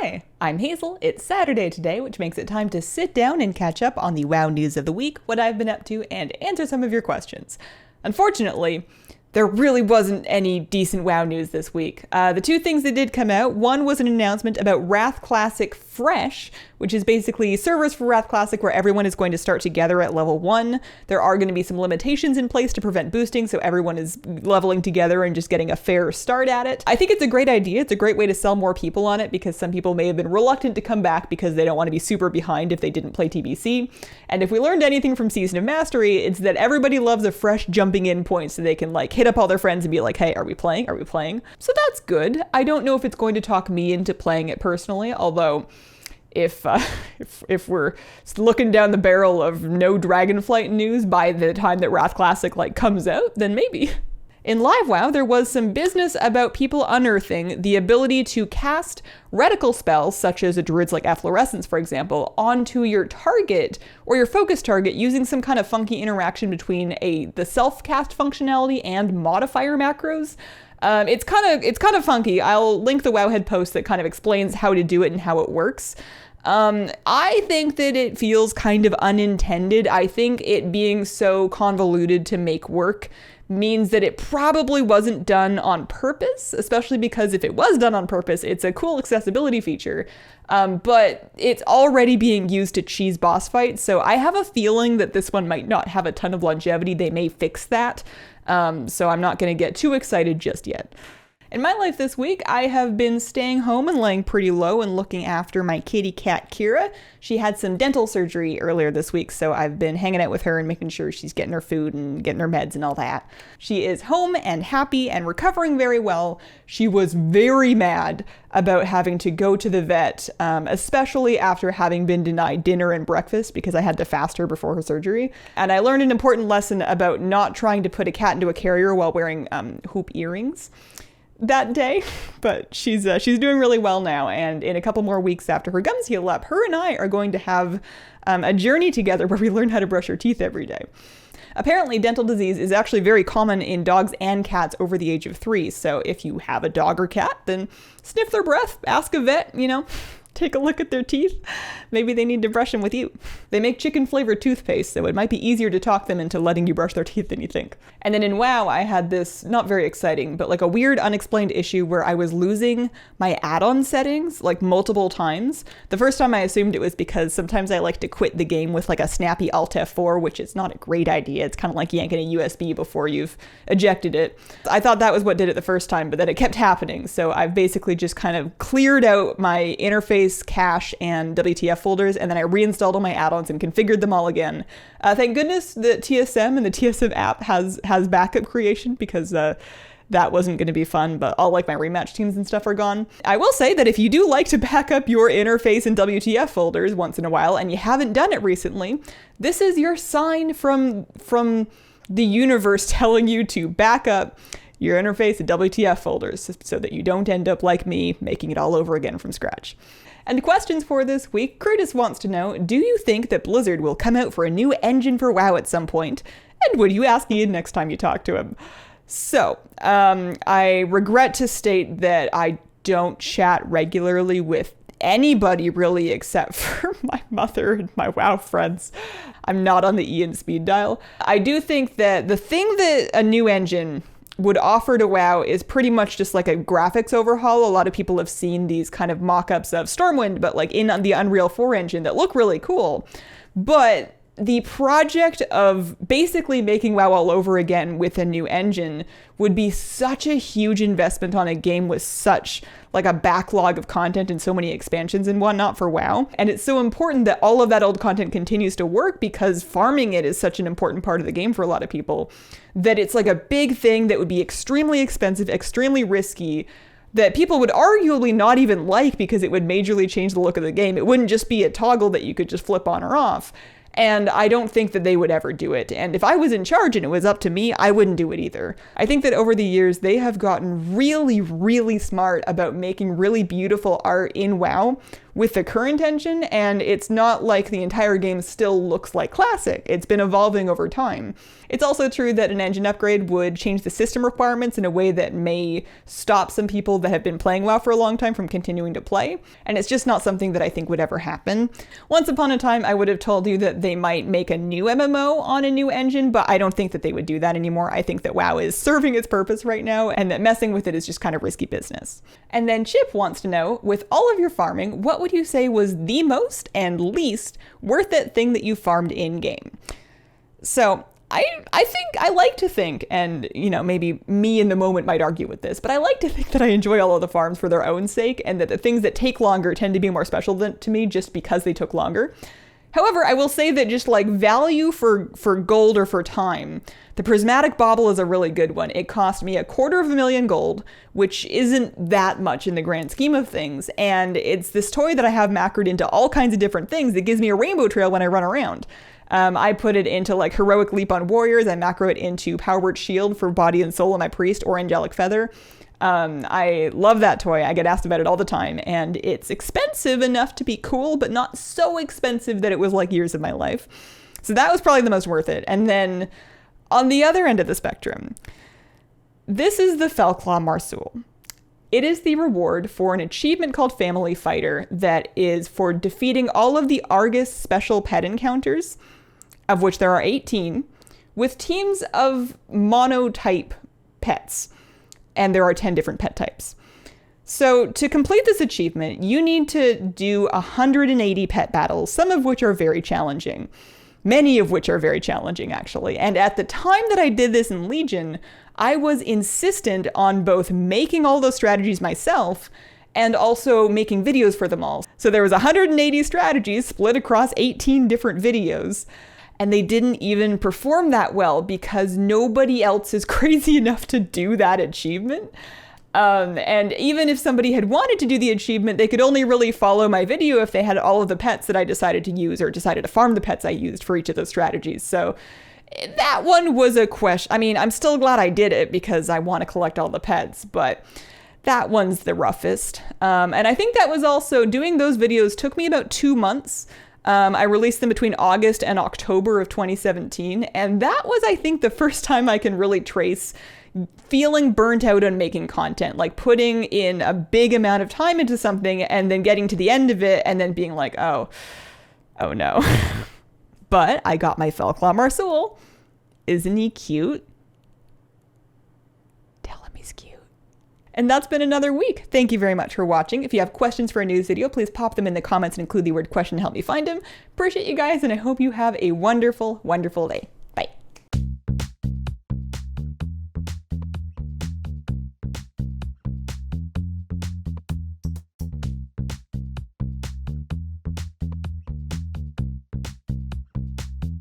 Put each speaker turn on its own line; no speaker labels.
Hi, I'm Hazel. It's Saturday today, which makes it time to sit down and catch up on the WoW news of the week, what I've been up to, and answer some of your questions. Unfortunately, there really wasn't any decent WoW news this week. The two things that did come out, one was an announcement about Wrath Classic Fresh, which is basically servers for Wrath Classic where everyone is going to start together at level 1. There are going to be some limitations in place to prevent boosting, so everyone is leveling together and just getting a fair start at it. I think it's a great idea. It's a great way to sell more people on it because some people may have been reluctant to come back because they don't want to be super behind if they didn't play TBC. And if we learned anything from Season of Mastery, it's that everybody loves a fresh jumping in point so they can like hit up all their friends and be like, hey, are we playing? Are we playing? So that's good. I don't know if it's going to talk me into playing it personally, although if we're looking down the barrel of no Dragonflight news by the time that Wrath Classic comes out, then maybe. In Live WoW, there was some business about people unearthing the ability to cast reticle spells, such as a druid's like Efflorescence, for example, onto your target or your focus target using some kind of funky interaction between the self-cast functionality and modifier macros. It's kind of funky. I'll link the Wowhead post that kind of explains how to do it and how it works. I think that it feels kind of unintended. I think it being so convoluted to make work means that it probably wasn't done on purpose, especially because if it was done on purpose, it's a cool accessibility feature. But it's already being used to cheese boss fights, so I have a feeling that this one might not have a ton of longevity. They may fix that. So I'm not going to get too excited just yet. In my life this week, I have been staying home and laying pretty low and looking after my kitty cat, Kira. She had some dental surgery earlier this week, so I've been hanging out with her and making sure she's getting her food and getting her meds and all that. She is home and happy and recovering very well. She was very mad about having to go to the vet, especially after having been denied dinner and breakfast because I had to fast her before her surgery. And I learned an important lesson about not trying to put a cat into a carrier while wearing hoop earrings that day, but she's doing really well now, and in a couple more weeks after her gums heal up, her and I are going to have a journey together where we learn how to brush our teeth every day. Apparently, dental disease is actually very common in dogs and cats over the age of 3, so if you have a dog or cat, then sniff their breath, ask a vet, take a look at their teeth. Maybe they need to brush them with you. They make chicken-flavored toothpaste, so it might be easier to talk them into letting you brush their teeth than you think. And then in WoW, I had this, not very exciting, but a weird unexplained issue where I was losing my add-on settings multiple times. The first time I assumed it was because sometimes I like to quit the game with a snappy Alt F4, which is not a great idea. It's kind of like yanking a USB before you've ejected it. I thought that was what did it the first time, but then it kept happening. So I've basically just kind of cleared out my Interface, cache, and WTF folders, and then I reinstalled all my add-ons and configured them all again. Thank goodness that TSM and the TSM app has backup creation because that wasn't going to be fun, but all my rematch teams and stuff are gone. I will say that if you do like to back up your Interface and WTF folders once in a while and you haven't done it recently, this is your sign from the universe telling you to back up your Interface and WTF folders so that you don't end up like me making it all over again from scratch. And questions for this week, Curtis wants to know, do you think that Blizzard will come out for a new engine for WoW at some point? And would you ask Ian next time you talk to him? So, I regret to state that I don't chat regularly with anybody really except for my mother and my WoW friends. I'm not on the Ian speed dial. I do think that the thing that a new engine would offer to WoW is pretty much just a graphics overhaul. A lot of people have seen these kind of mock-ups of Stormwind, but in the Unreal 4 engine that look really cool. But the project of basically making WoW all over again with a new engine would be such a huge investment on a game with such a backlog of content and so many expansions and whatnot for WoW. And it's so important that all of that old content continues to work because farming it is such an important part of the game for a lot of people that it's a big thing that would be extremely expensive, extremely risky, that people would arguably not even like because it would majorly change the look of the game. It wouldn't just be a toggle that you could just flip on or off. And I don't think that they would ever do it. And if I was in charge and it was up to me, I wouldn't do it either. I think that over the years, they have gotten really, really smart about making really beautiful art in WoW with the current engine, and it's not like the entire game still looks like classic. It's been evolving over time. It's also true that an engine upgrade would change the system requirements in a way that may stop some people that have been playing WoW for a long time from continuing to play, and it's just not something that I think would ever happen. Once upon a time, I would have told you that they might make a new MMO on a new engine, but I don't think that they would do that anymore. I think that WoW is serving its purpose right now, and that messing with it is just kind of risky business. And then Chip wants to know, with all of your farming, what would you say was the most and least worth it thing that you farmed in-game? So I like to think, and maybe me in the moment might argue with this, but I like to think that I enjoy all of the farms for their own sake, and that the things that take longer tend to be more special to me just because they took longer. However, I will say that just like value for gold or for time, the prismatic bauble is a really good one. It cost me 250,000 gold, which isn't that much in the grand scheme of things. And it's this toy that I have macroed into all kinds of different things that gives me a rainbow trail when I run around. I put it into like heroic leap on warriors. I macro it into power word shield for body and soul on my priest, or angelic feather. I love that toy. I get asked about it all the time, and it's expensive enough to be cool, but not so expensive that it was like years of my life. So that was probably the most worth it. And then on the other end of the spectrum, this is the Fellclaw Marsul. It is the reward for an achievement called Family Fighter that is for defeating all of the Argus special pet encounters, of which there are 18, with teams of monotype pets. And there are 10 different pet types. So to complete this achievement, you need to do 180 pet battles, some of which are very challenging. Many of which are very challenging, actually. And at the time that I did this in Legion, I was insistent on both making all those strategies myself and also making videos for them all. So there was 180 strategies split across 18 different videos. And they didn't even perform that well because nobody else is crazy enough to do that achievement. And even if somebody had wanted to do the achievement, they could only really follow my video if they had all of the pets that I decided to use, or decided to farm the pets I used for each of those strategies. So that one was a question. I mean, I'm still glad I did it because I want to collect all the pets, but that one's the roughest. And I think that was also, doing those videos took me about 2 months. I released them between August and October of 2017, and that was, I think, the first time I can really trace feeling burnt out on making content, like putting in a big amount of time into something and then getting to the end of it and then being like, oh no. But I got my Fellclaw Marsul. Isn't he cute? Tell him he's cute. And that's been another week. Thank you very much for watching. If you have questions for a news video, please pop them in the comments and include the word question to help me find them. Appreciate you guys, and I hope you have a wonderful, wonderful day.